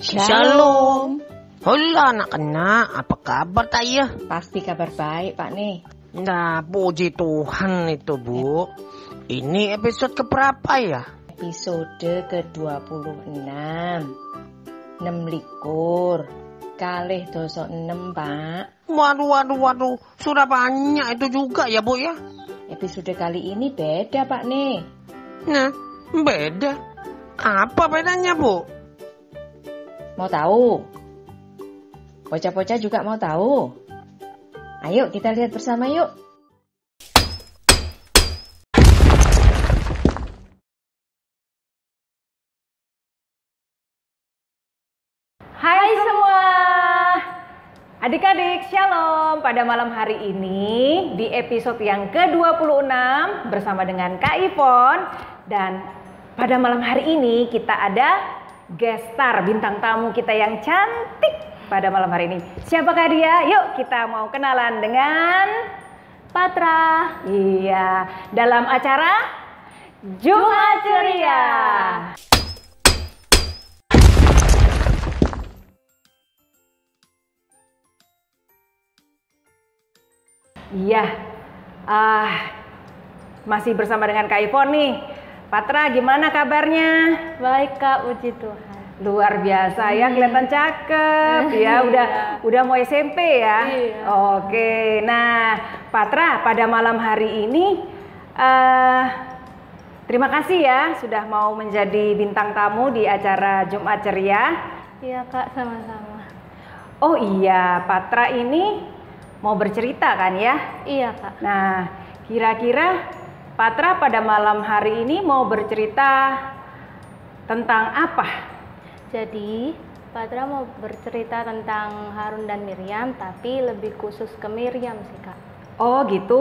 Shalom. Hola anak-anak, apa kabar tak ya? Pasti kabar baik Pak nih. Nah, puji Tuhan itu Bu. Ini episode keberapa ya? Episode ke-26. 26 kalih doso 6 Pak. Waduh, sudah banyak itu juga ya Bu ya? Episode kali ini beda Pak nih. Nah, beda. Apa bedanya Bu? Mau tahu? Bocah-bocah juga mau tahu? Ayo kita lihat bersama yuk. Hai semua, adik-adik shalom. Pada malam hari ini di episode yang ke-26 bersama dengan Kak Ivon. Dan pada malam hari ini kita ada guest star, bintang tamu kita yang cantik pada malam hari ini. Siapakah dia? Yuk kita mau kenalan dengan Patra. Iya, dalam acara Jumat Ceria. Iya, masih bersama dengan Kak Ivon nih. Patra, gimana kabarnya? Baik Kak, puji Tuhan. Luar biasa ya, kelihatan cakep ya. Udah mau SMP ya. Iya. Oke, nah Patra pada malam hari ini terima kasih ya sudah mau menjadi bintang tamu di acara Jumat Ceria. Iya Kak, sama-sama. Oh iya, Patra ini mau bercerita kan ya? Iya Kak. Nah, kira-kira Patra pada malam hari ini mau bercerita tentang apa? Jadi, Patra mau bercerita tentang Harun dan Miriam, tapi lebih khusus ke Miriam sih Kak. Oh gitu.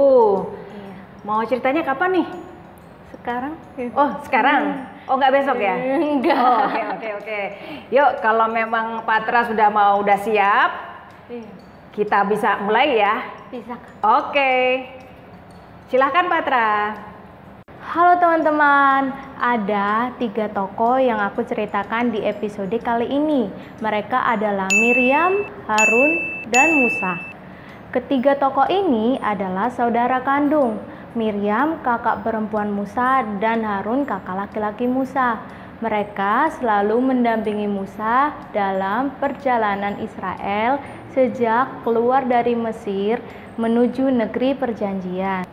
Iya. Mau ceritanya kapan nih? Sekarang? Oh sekarang? Oh nggak besok ya? Enggak. Oh, oke. Yuk kalau memang Patra udah siap, Iya. kita bisa mulai ya. Bisa Kak. Oke. Silahkan Patra. Halo teman-teman, ada 3 tokoh yang aku ceritakan di episode kali ini. Mereka adalah Miriam, Harun, dan Musa. Ketiga tokoh ini adalah saudara kandung. Miriam kakak perempuan Musa dan Harun kakak laki-laki Musa. Mereka selalu mendampingi Musa dalam perjalanan Israel sejak keluar dari Mesir menuju negeri perjanjian.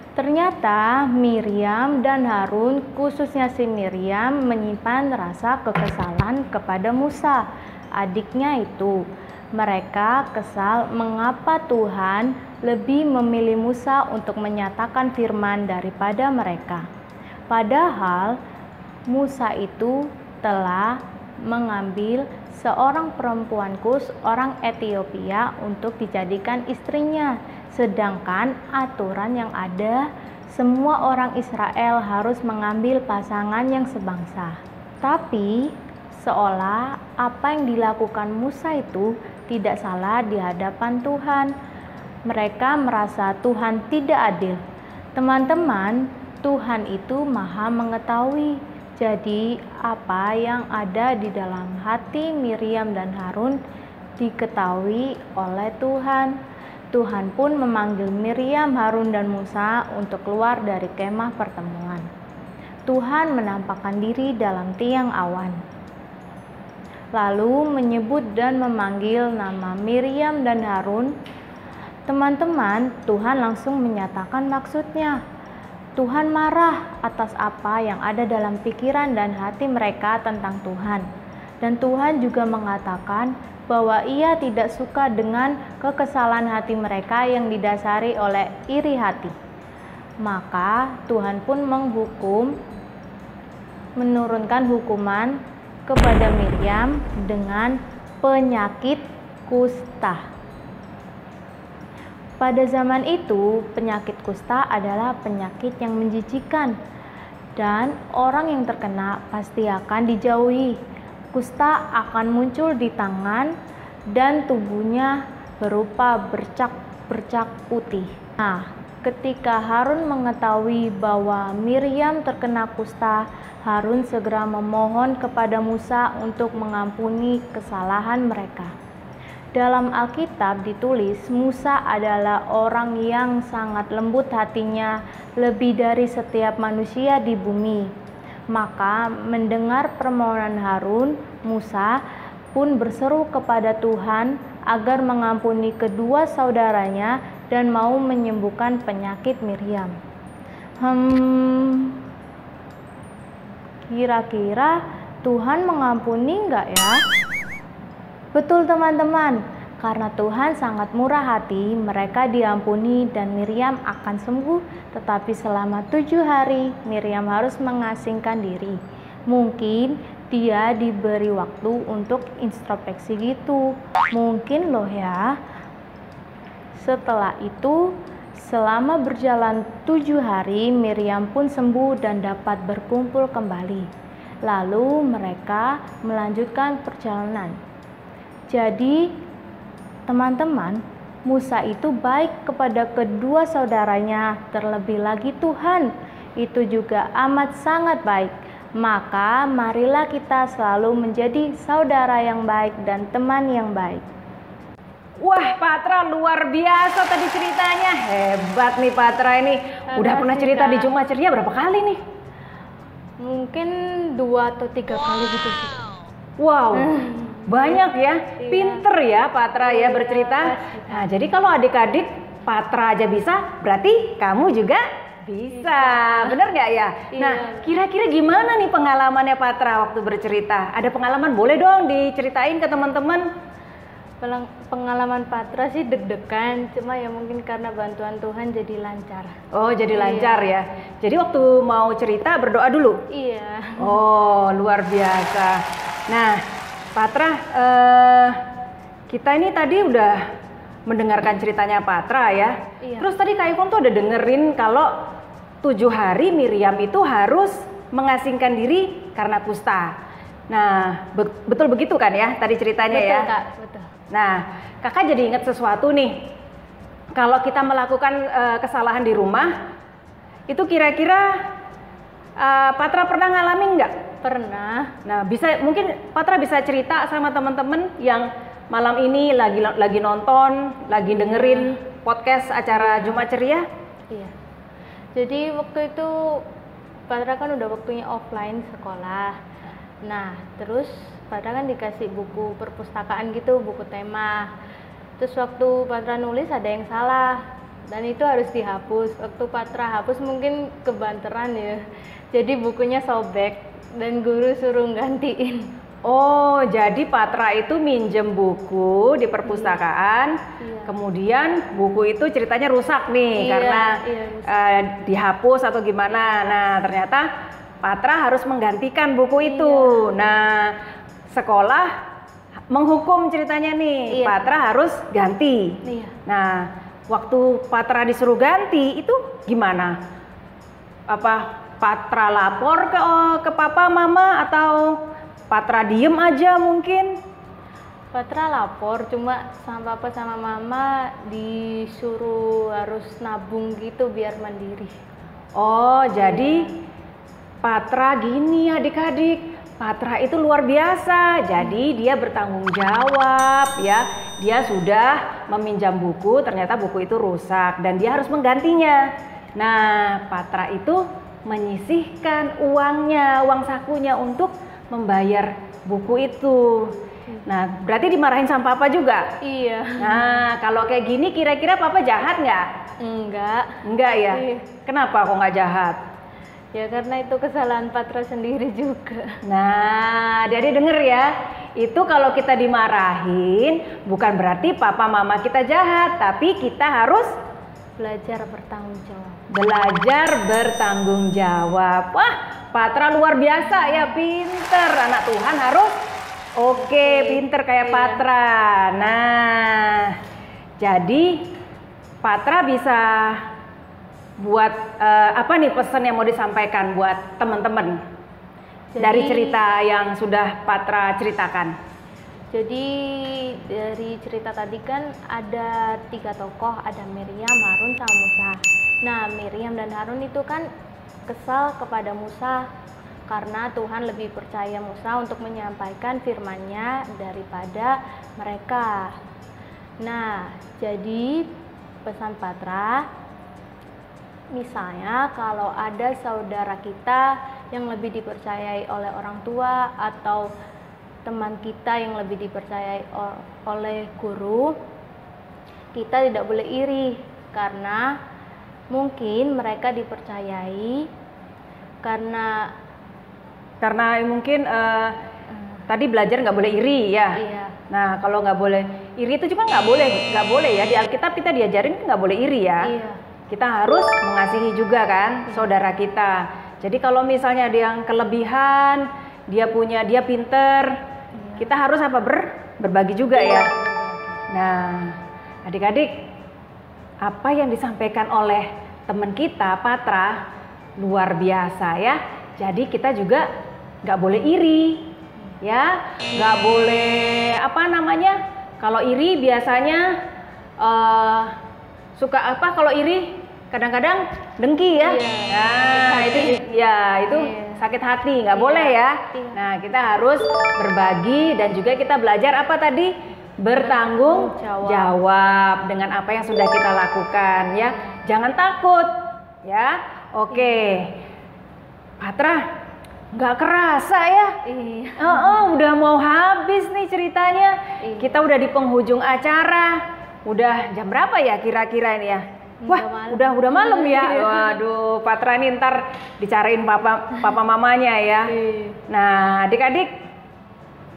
Ternyata Miriam dan Harun, khususnya si Miriam, menyimpan rasa kekesalan kepada Musa, adiknya itu. Mereka kesal mengapa Tuhan lebih memilih Musa untuk menyatakan firman daripada mereka. Padahal Musa itu telah mengambil seorang perempuan Kus, orang Ethiopia, untuk dijadikan istrinya. Sedangkan aturan yang ada, semua orang Israel harus mengambil pasangan yang sebangsa. Tapi seolah apa yang dilakukan Musa itu tidak salah di hadapan Tuhan. Mereka merasa Tuhan tidak adil. Teman-teman, Tuhan itu Maha mengetahui. Jadi apa yang ada di dalam hati Miriam dan Harun diketahui oleh Tuhan. Tuhan pun memanggil Miriam, Harun, dan Musa untuk keluar dari kemah pertemuan. Tuhan menampakkan diri dalam tiang awan, lalu menyebut dan memanggil nama Miriam dan Harun. Teman-teman, Tuhan langsung menyatakan maksudnya. Tuhan marah atas apa yang ada dalam pikiran dan hati mereka tentang Tuhan. Dan Tuhan juga mengatakan bahwa Ia tidak suka dengan kekesalan hati mereka yang didasari oleh iri hati. Maka Tuhan pun menurunkan hukuman kepada Miriam dengan penyakit kusta. Pada zaman itu, penyakit kusta adalah penyakit yang menjijikan dan orang yang terkena pasti akan dijauhi. Kusta akan muncul di tangan dan tubuhnya berupa bercak-bercak putih. Nah, Ketika Harun mengetahui bahwa Miriam terkena kusta, Harun segera memohon kepada Musa untuk mengampuni kesalahan mereka. Dalam Alkitab ditulis, Musa adalah orang yang sangat lembut hatinya, lebih dari setiap manusia di bumi. Maka mendengar permohonan Harun, Musa pun berseru kepada Tuhan agar mengampuni kedua saudaranya dan mau menyembuhkan penyakit Miriam. Kira-kira Tuhan mengampuni enggak ya? Betul teman-teman, karena Tuhan sangat murah hati, mereka diampuni dan Miriam akan sembuh. Tetapi selama 7 hari Miriam harus mengasingkan diri. Mungkin dia diberi waktu untuk introspeksi gitu. Mungkin loh ya. Setelah itu, selama berjalan 7 hari, Miriam pun sembuh dan dapat berkumpul kembali. Lalu mereka melanjutkan perjalanan. Jadi, teman-teman, Musa itu baik kepada kedua saudaranya, terlebih lagi Tuhan. Itu juga amat sangat baik. Maka marilah kita selalu menjadi saudara yang baik dan teman yang baik. Wah, Patra luar biasa tadi ceritanya. Hebat nih Patra ini. Udah pernah cerita di Jumat Ceria berapa kali nih? Mungkin 2 atau 3 kali gitu sih. Wow, banyak ya. Pinter ya Patra ya bercerita. Nah, jadi kalau adik-adik Patra aja bisa, berarti kamu juga bisa. Bener nggak ya? Nah, kira-kira gimana nih pengalamannya Patra waktu bercerita? Ada pengalaman, boleh dong diceritain ke teman-teman. Pengalaman Patra sih deg-degan, cuma ya mungkin karena bantuan Tuhan jadi lancar. Oh, jadi lancar ya. Jadi waktu mau cerita berdoa dulu? Iya. Oh, luar biasa. Nah, Patra, kita ini tadi udah mendengarkan ceritanya Patra ya. Iya. Terus tadi Kak Ivon tuh udah dengerin kalau 7 hari Miriam itu harus mengasingkan diri karena kusta. Nah, betul begitu kan ya tadi ceritanya ya? Betul Kak, betul. Nah, kakak jadi ingat sesuatu nih. Kalau kita melakukan kesalahan di rumah, itu kira-kira Patra pernah ngalamin nggak? Pernah. Nah, mungkin Patra bisa cerita sama teman-teman yang malam ini lagi nonton, lagi dengerin podcast acara Jumat Ceria. Iya. Jadi waktu itu Patra kan udah waktunya offline sekolah. Nah, terus Patra kan dikasih buku perpustakaan gitu, buku tema. Terus waktu Patra nulis ada yang salah dan itu harus dihapus. Waktu Patra hapus mungkin kebanteran ya. Jadi bukunya sobek dan guru suruh gantiin. Oh, jadi Patra itu minjem buku di perpustakaan. Iya. Kemudian buku itu ceritanya rusak nih karena dihapus atau gimana. Nah, ternyata Patra harus menggantikan buku itu. Nah, sekolah menghukum ceritanya nih, Patra harus ganti. Nah, waktu Patra disuruh ganti itu gimana? Apa Patra lapor ke papa mama atau Patra diem aja mungkin? Patra lapor, cuma sama papa sama mama disuruh harus nabung gitu biar mandiri. Oh, jadi Patra gini adik-adik. Patra itu luar biasa, jadi dia bertanggung jawab ya. Dia sudah meminjam buku, ternyata buku itu rusak dan dia harus menggantinya. Nah, Patra itu menyisihkan uangnya, uang sakunya untuk membayar buku itu. Nah, berarti dimarahin sama papa juga? Iya. Nah, kalau kayak gini kira-kira papa jahat nggak? Enggak. Enggak ya? Iya. Kenapa kok nggak jahat? Ya karena itu kesalahan Patra sendiri juga. Nah, jadi denger ya, itu kalau kita dimarahin bukan berarti papa mama kita jahat, tapi kita harus belajar bertanggung jawab. Belajar bertanggung jawab. Wah, Patra luar biasa ya, pinter. Anak Tuhan harus pinter kayak Patra. Nah, jadi Patra bisa buat apa nih pesan yang mau disampaikan buat teman-teman dari cerita yang sudah Patra ceritakan? Jadi dari cerita tadi kan ada 3 tokoh, ada Miriam, Harun, sama Musa. Nah, Miriam dan Harun itu kan kesal kepada Musa karena Tuhan lebih percaya Musa untuk menyampaikan firman-Nya daripada mereka. Nah, jadi pesan Patra, misalnya kalau ada saudara kita yang lebih dipercayai oleh orang tua atau teman kita yang lebih dipercayai oleh guru, kita tidak boleh iri karena mungkin mereka dipercayai karena mungkin tadi belajar nggak boleh iri ya. Iya. Nah kalau nggak boleh iri itu juga nggak boleh ya, di Alkitab kita diajarin nggak boleh iri ya. Iya. Kita harus mengasihi juga kan saudara kita. Jadi kalau misalnya dia yang kelebihan, dia pinter, kita harus apa berbagi juga ya. Nah adik-adik, apa yang disampaikan oleh teman kita Patra luar biasa ya. Jadi kita juga nggak boleh iri, ya, nggak boleh kalau iri biasanya suka apa? Kalau iri kadang-kadang dengki ya. Nah itu sakit hati, nggak boleh ya. Nah kita harus berbagi dan juga kita belajar apa tadi? Bertanggung jawab dengan apa yang sudah kita lakukan ya. Jangan takut ya. Oke. Patra, nggak kerasa ya? Udah mau habis nih ceritanya. Kita udah di penghujung acara. Udah jam berapa ya kira-kira ini ya? Wah, udah malam ya. Waduh, Patra ini ntar dicariin papa mamanya ya. Nah, adik-adik,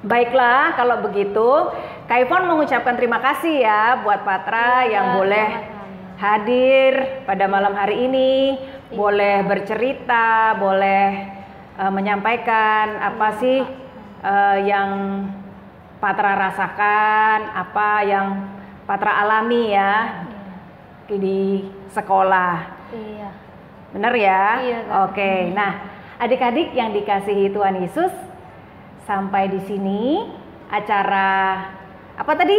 baiklah kalau begitu. Kak Ivon mengucapkan terima kasih ya buat Patra yang boleh hadir pada malam hari ini, boleh bercerita, boleh menyampaikan apa sih yang Patra rasakan, apa yang Patra alami ya di sekolah. Iya. Benar ya? Iya, Kak. Oke. Nah, adik-adik yang dikasihi Tuhan Yesus, sampai di sini acara apa tadi?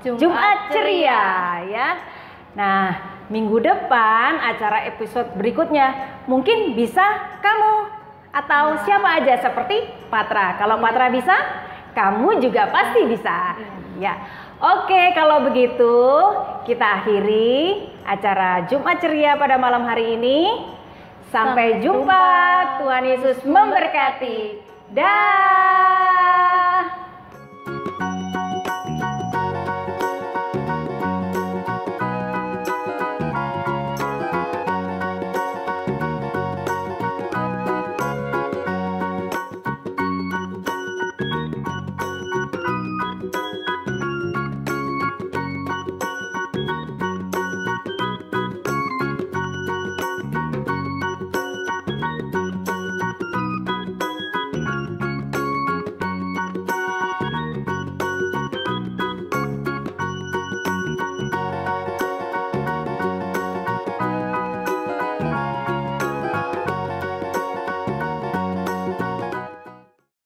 Jumat Ceria ya. Nah, minggu depan acara episode berikutnya mungkin bisa kamu atau siapa aja seperti Patra. Kalau Patra bisa, kamu juga pasti bisa. Ya. Oke, kalau begitu kita akhiri acara Jumat Ceria pada malam hari ini. Sampai jumpa. Tuhan Yesus memberkati. Dah.